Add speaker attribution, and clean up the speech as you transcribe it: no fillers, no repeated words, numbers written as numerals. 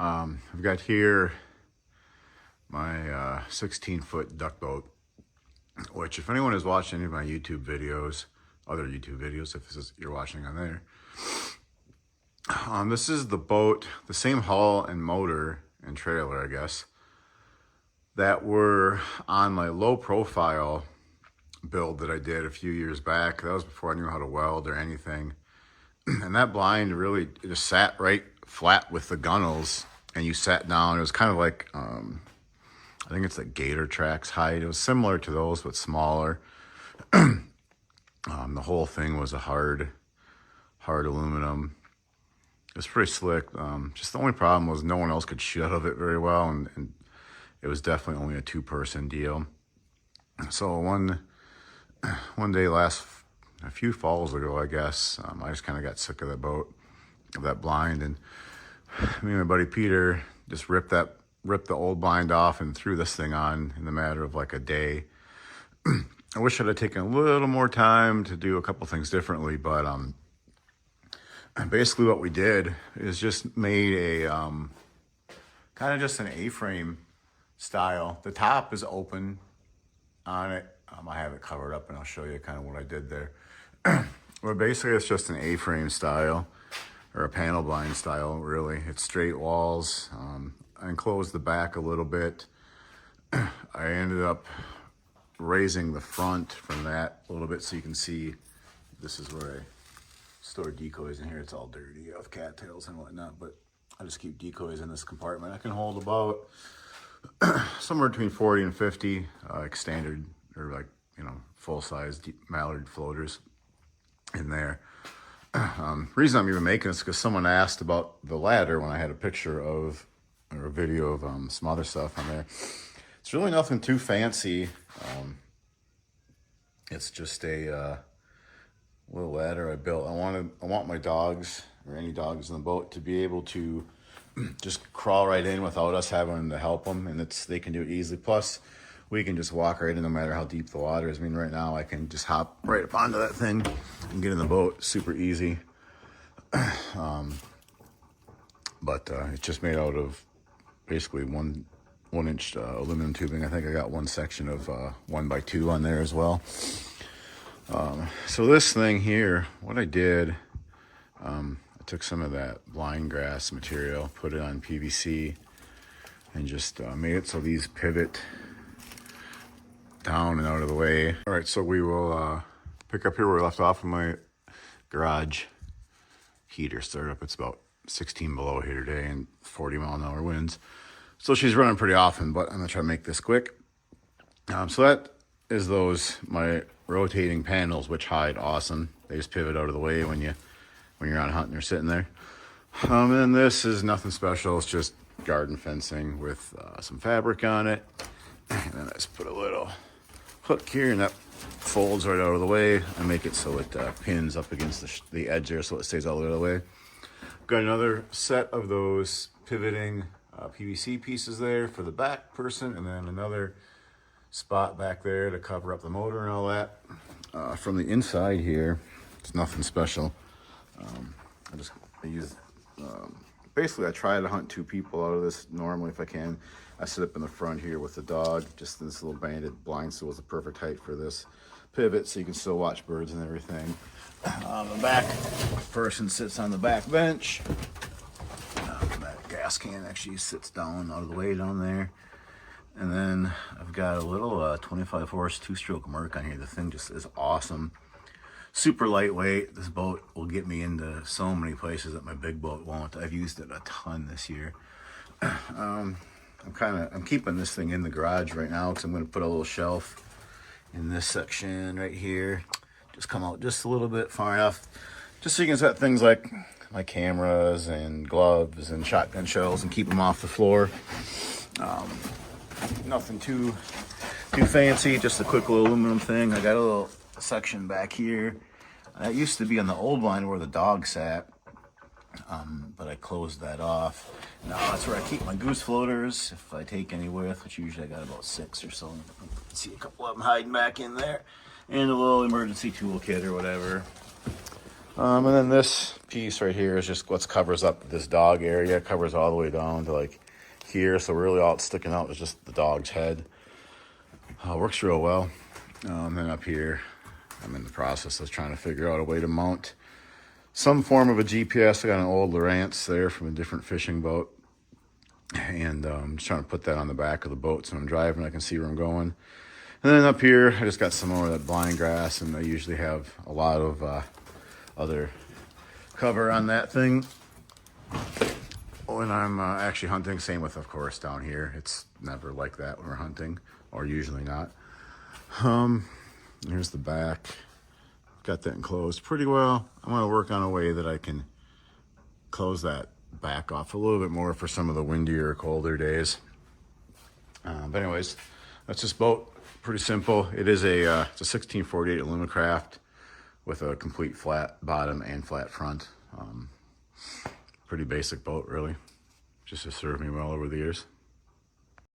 Speaker 1: I've got here my 16-foot duck boat, which if anyone is watching any of my YouTube videos, other YouTube videos, if this is you're watching on there, this is the boat, the same hull and motor and trailer, I guess, that were on my low profile build that I did a few years back. That was before I knew how to weld or anything. And that blind really just sat right flat with the gunnels, and you sat down. It was kind of like, I think it's like Gator Trax height. It was similar to those, but smaller. The whole thing was a hard aluminum. It was pretty slick. Just the only problem was no one else could shoot out of it very well, and it was definitely only a two-person deal. So one day a few falls ago, I guess, I just kind of got sick of that boat, of that blind, and me and my buddy Peter just ripped the old blind off and threw this thing on in the matter of like a day. I wish I'd have taken a little more time to do a couple things differently, but basically what we did is just made a kind of just an A-frame style. The top is open on it. I have it covered up, and I'll show you kind of what I did there. But basically it's just an A-frame style, or a panel blind style, really. It's straight walls. I enclosed the back a little bit. I ended up raising the front from that a little bit so you can see. This is where I store decoys in here. It's all dirty of cattails and whatnot, but I just keep decoys in this compartment. I can hold about somewhere between 40 and 50 like standard, or like, full-size mallard floaters in there. Reason I'm even making this because someone asked about the ladder when I had a picture of, or a video of some other stuff on there. It's really nothing too fancy. It's just a little ladder I built. I want my dogs, or any dogs in the boat, to be able to just crawl right in without us having to help them, and they can do it easily. Plus, we can just walk right in no matter how deep the water is. I mean, right now I can just hop right up onto that thing and get in the boat super easy. But it's just made out of basically one inch aluminum tubing. I think I got one section of 1x2 on there as well. So this thing here, what I did, I took some of that blind grass material, put it on PVC, and just made it so these pivot down and out of the way. All right, so we will pick up here where we left off with my garage heater startup. It's about 16 below here today and 40-mile-an-hour winds. So she's running pretty often, but I'm gonna try to make this quick. So that is my rotating panels, which hide awesome. They just pivot out of the way when you're on hunting or sitting there. And then this is nothing special. It's just garden fencing with some fabric on it. And then I just put a little hook here, and that folds right out of the way. I make it so it pins up against the edge there, so it stays all the way out of the way. Got another set of those pivoting PVC pieces there for the back person, and then another spot back there to cover up the motor and all that. From the inside here, it's nothing special. Basically I try to hunt two people out of this normally if I can. I sit up in the front here with the dog. Just this little banded blind stool is the perfect height for this pivot, so you can still watch birds and everything. On the back, person sits on the back bench. That gas can actually sits down out of the way down there. And then I've got a little 25 horse two-stroke Merc on here. The thing just is awesome. Super lightweight. This boat will get me into so many places that my big boat won't. I've used it a ton this year. I'm keeping this thing in the garage right now because I'm going to put a little shelf in this section right here. Just come out just a little bit far enough, just so you can set things like my cameras and gloves and shotgun shells and keep them off the floor. Nothing too fancy, just a quick little aluminum thing. I got a little section back here. That used to be on the old line where the dog sat, but I closed that off. Now that's where I keep my goose floaters if I take any with, which usually I got about 6 or so. You can see a couple of them hiding back in there, and a little emergency toolkit or whatever. And then this piece right here is just what covers up this dog area. It covers all the way down to like here. So really all it's sticking out is just the dog's head. Works real well. Then up here, I'm in the process of trying to figure out a way to mount some form of a GPS. I got an old Lowrance there from a different fishing boat. And I'm just trying to put that on the back of the boat so when I'm driving I can see where I'm going. And then up here, I just got some more of that blind grass, and I usually have a lot of other cover on that thing when I'm actually hunting. Same with, of course, down here. It's never like that when we're hunting, or usually not. Here's the back. Got that enclosed pretty well. I'm going to work on a way that I can close that back off a little bit more for some of the windier, colder days. But anyways, that's this boat. Pretty simple. It is it's a 1648 Alumacraft with a complete flat bottom and flat front. Pretty basic boat, really. Just has served me well over the years.